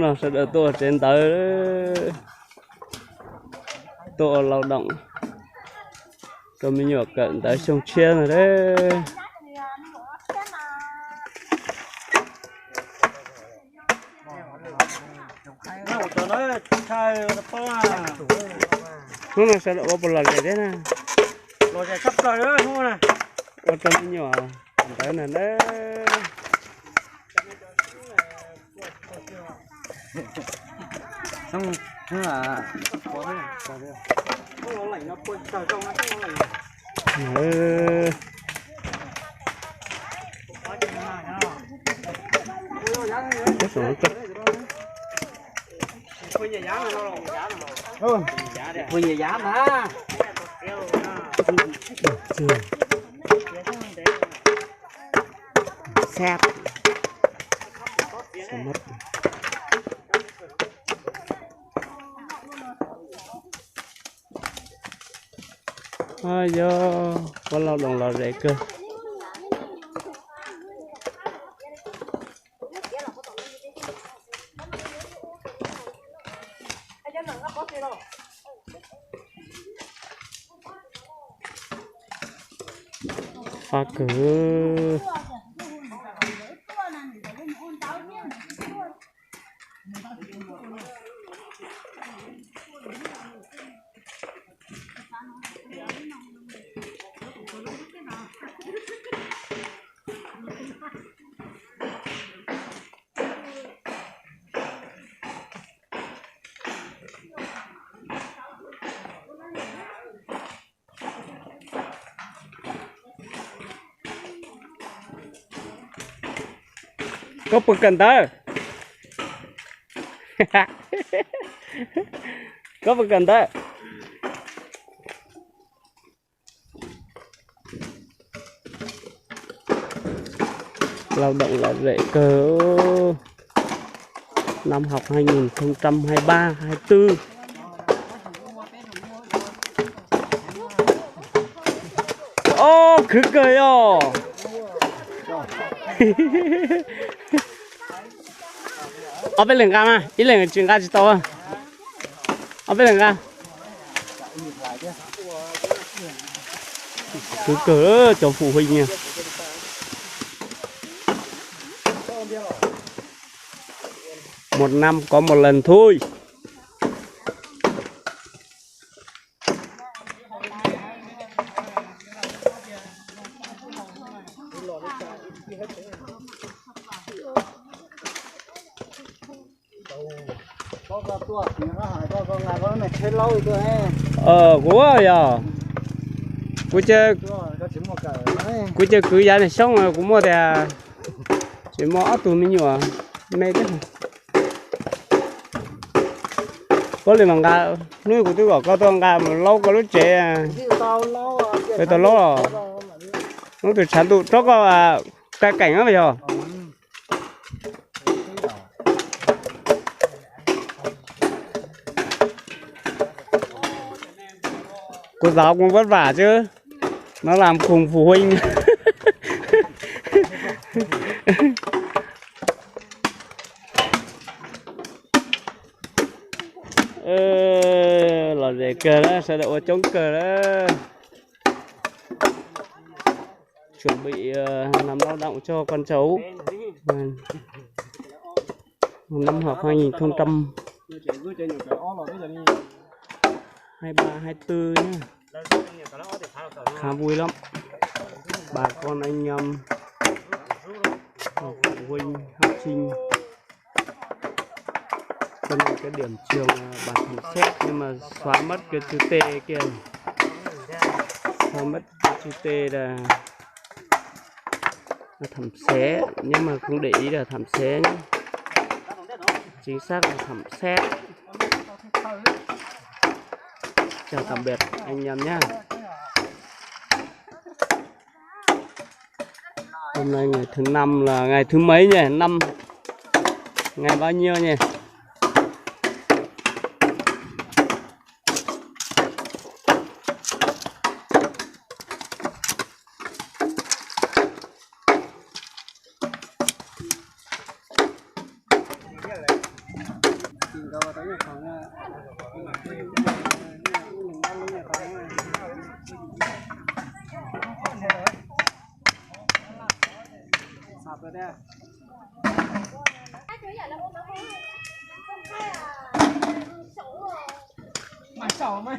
Nó sẽ đỡ tôi trên tới tôi lao động rồi mình nhỏ cận tới sông Chiên rồi đấy. Nó sẽ đỡ một lần này đấy nè. Rồi sẽ sắp rồi đó không này. Ở trong cái nhỏ tới này đấy. Xong thế là có thế. Nó lạnh nó quên trời trong nó lạnh. Cái số chất. Quên nhà giá nó lòng giá nó. Quên nhà giá mà. Sẹp. Mất. Do có lao động là rẻ cơ. Phá cửa. Có bực cần tớ. Có bực cần tớ. Lao động là rễ cờ năm học 2023-24. Ô, cứ cười ô. ở bên lưng cam à, ít lưng chuyện ca chỉ to à. Ở bên lưng cam. Cứ cỡ cho phụ huynh nha. Một năm có một lần thôi. Của giờ của chơi cứ giá này xong rồi cũng mua thì chỉ mua ớt tụi mình nhiều mê thế có liền bằng gà nuôi của tôi có con gà mà lâu có lúc trẻ bây giờ lâu rồi nó từ sáng tụ cho có cái cảnh đó bây giờ cô giáo cũng vất vả chứ nó làm cùng phụ huynh. Là để cờ đó sẽ đậu chống cờ đó chuẩn bị làm lao động cho con cháu năm học 2023-24 nhá. Khá vui lắm, bà con anh em phụ huynh học sinh. Đây là cái điểm trường bản thẩm xét nhưng mà xóa mất cái chữ T kia, xóa mất cái chữ T là thẩm xé nhưng mà không để ý là thẩm xé nhé, chính xác là thẩm xét. Chào tạm biệt anh em nhé. Hôm nay ngày thứ 5 là ngày thứ mấy nhỉ? Năm ngày bao nhiêu nhỉ? sạp rồi đây mày sầu mày